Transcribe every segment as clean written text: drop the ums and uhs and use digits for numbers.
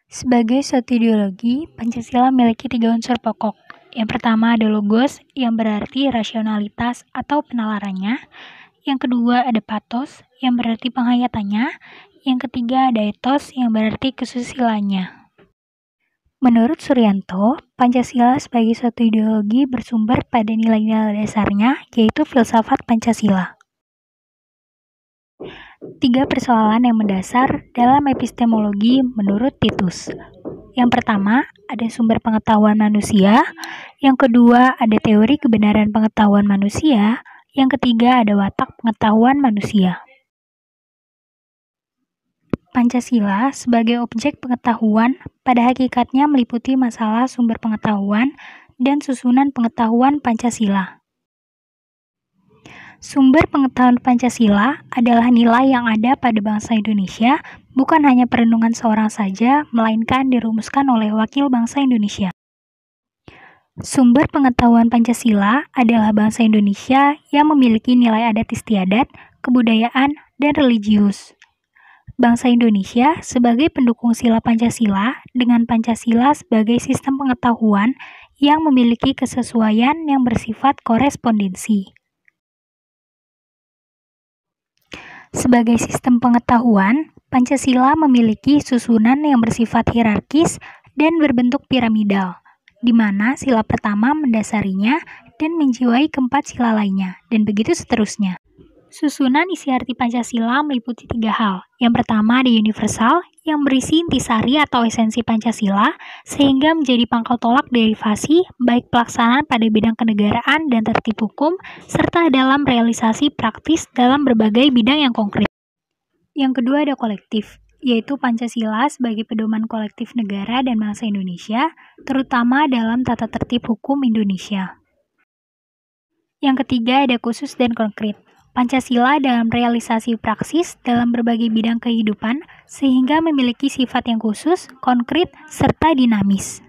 Sebagai suatu ideologi, Pancasila memiliki 3 unsur pokok. Yang pertama ada logos, yang berarti rasionalitas atau penalarannya. Yang kedua ada pathos, yang berarti penghayatannya. Yang ketiga ada ethos, yang berarti kesusilaannya. Menurut Suryanto, Pancasila sebagai suatu ideologi bersumber pada nilai-nilai dasarnya, yaitu filsafat Pancasila. 3 persoalan yang mendasar dalam epistemologi menurut Titus. Yang pertama, ada sumber pengetahuan manusia. Yang kedua, ada teori kebenaran pengetahuan manusia. Yang ketiga, ada watak pengetahuan manusia. Pancasila sebagai objek pengetahuan pada hakikatnya meliputi masalah sumber pengetahuan dan susunan pengetahuan Pancasila. Sumber pengetahuan Pancasila adalah nilai yang ada pada bangsa Indonesia, bukan hanya perenungan seorang saja, melainkan dirumuskan oleh wakil bangsa Indonesia. Sumber pengetahuan Pancasila adalah bangsa Indonesia yang memiliki nilai adat istiadat, kebudayaan, dan religius. Bangsa Indonesia sebagai pendukung sila Pancasila dengan Pancasila sebagai sistem pengetahuan yang memiliki kesesuaian yang bersifat korespondensi. Sebagai sistem pengetahuan, Pancasila memiliki susunan yang bersifat hierarkis dan berbentuk piramidal, di mana sila pertama mendasarinya dan menjiwai keempat sila lainnya, dan begitu seterusnya. Susunan isi arti Pancasila meliputi 3 hal. Yang pertama ada universal, yang berisi intisari atau esensi Pancasila, sehingga menjadi pangkal tolak derivasi, baik pelaksanaan pada bidang kenegaraan dan tertib hukum, serta dalam realisasi praktis dalam berbagai bidang yang konkret. Yang kedua ada kolektif, yaitu Pancasila sebagai pedoman kolektif negara dan bangsa Indonesia, terutama dalam tata tertib hukum Indonesia. Yang ketiga ada khusus dan konkret. Pancasila dalam realisasi praksis dalam berbagai bidang kehidupan sehingga memiliki sifat yang khusus, konkret, serta dinamis.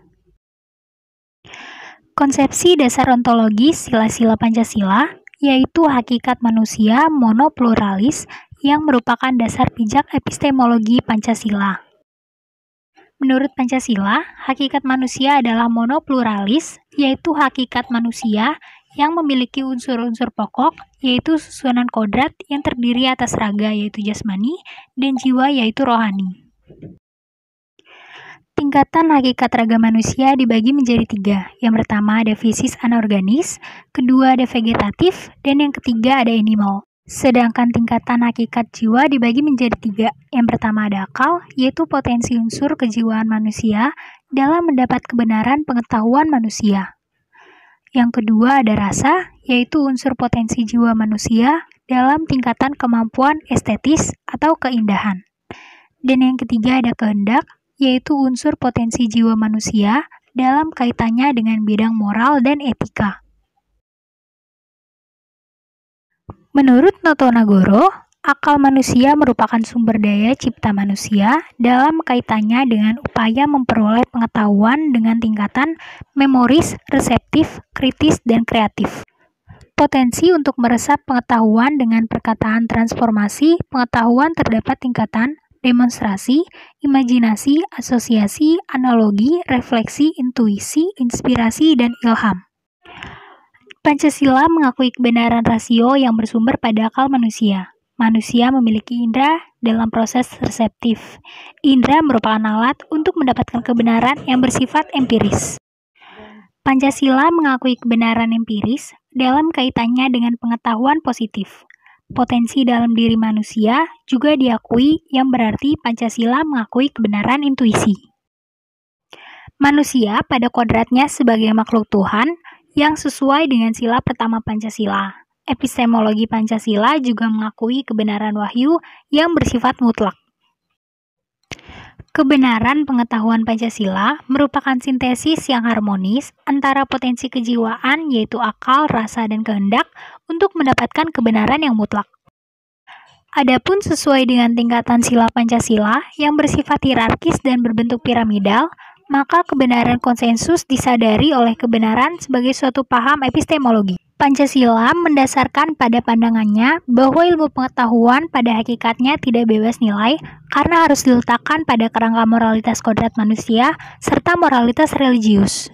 Konsepsi dasar ontologis sila-sila Pancasila yaitu hakikat manusia monopluralis yang merupakan dasar pijak epistemologi Pancasila. Menurut Pancasila, hakikat manusia adalah monopluralis, yaitu hakikat manusia yang memiliki unsur-unsur pokok, yaitu susunan kodrat yang terdiri atas raga, yaitu jasmani, dan jiwa, yaitu rohani. Tingkatan hakikat raga manusia dibagi menjadi 3. Yang pertama ada fisis anorganis, kedua ada vegetatif, dan yang ketiga ada animal. Sedangkan tingkatan hakikat jiwa dibagi menjadi 3. Yang pertama ada akal, yaitu potensi unsur kejiwaan manusia dalam mendapat kebenaran pengetahuan manusia. Yang kedua ada rasa, yaitu unsur potensi jiwa manusia dalam tingkatan kemampuan estetis atau keindahan. Dan yang ketiga ada kehendak, yaitu unsur potensi jiwa manusia dalam kaitannya dengan bidang moral dan etika. Menurut Noto Nagoro, akal manusia merupakan sumber daya cipta manusia dalam kaitannya dengan upaya memperoleh pengetahuan dengan tingkatan memoris, reseptif, kritis, dan kreatif. Potensi untuk meresap pengetahuan dengan perkataan transformasi pengetahuan terdapat tingkatan demonstrasi, imajinasi, asosiasi, analogi, refleksi, intuisi, inspirasi, dan ilham. Pancasila mengakui kebenaran rasio yang bersumber pada akal manusia. Manusia memiliki indera dalam proses reseptif. Indera merupakan alat untuk mendapatkan kebenaran yang bersifat empiris. Pancasila mengakui kebenaran empiris dalam kaitannya dengan pengetahuan positif. Potensi dalam diri manusia juga diakui yang berarti Pancasila mengakui kebenaran intuisi. Manusia pada kodratnya sebagai makhluk Tuhan yang sesuai dengan sila pertama Pancasila. Epistemologi Pancasila juga mengakui kebenaran wahyu yang bersifat mutlak. Kebenaran pengetahuan Pancasila merupakan sintesis yang harmonis antara potensi kejiwaan yaitu akal, rasa, dan kehendak untuk mendapatkan kebenaran yang mutlak. Adapun sesuai dengan tingkatan sila Pancasila yang bersifat hierarkis dan berbentuk piramidal, maka kebenaran konsensus disadari oleh kebenaran sebagai suatu paham epistemologi. Pancasila mendasarkan pada pandangannya bahwa ilmu pengetahuan pada hakikatnya tidak bebas nilai karena harus diletakkan pada kerangka moralitas kodrat manusia serta moralitas religius.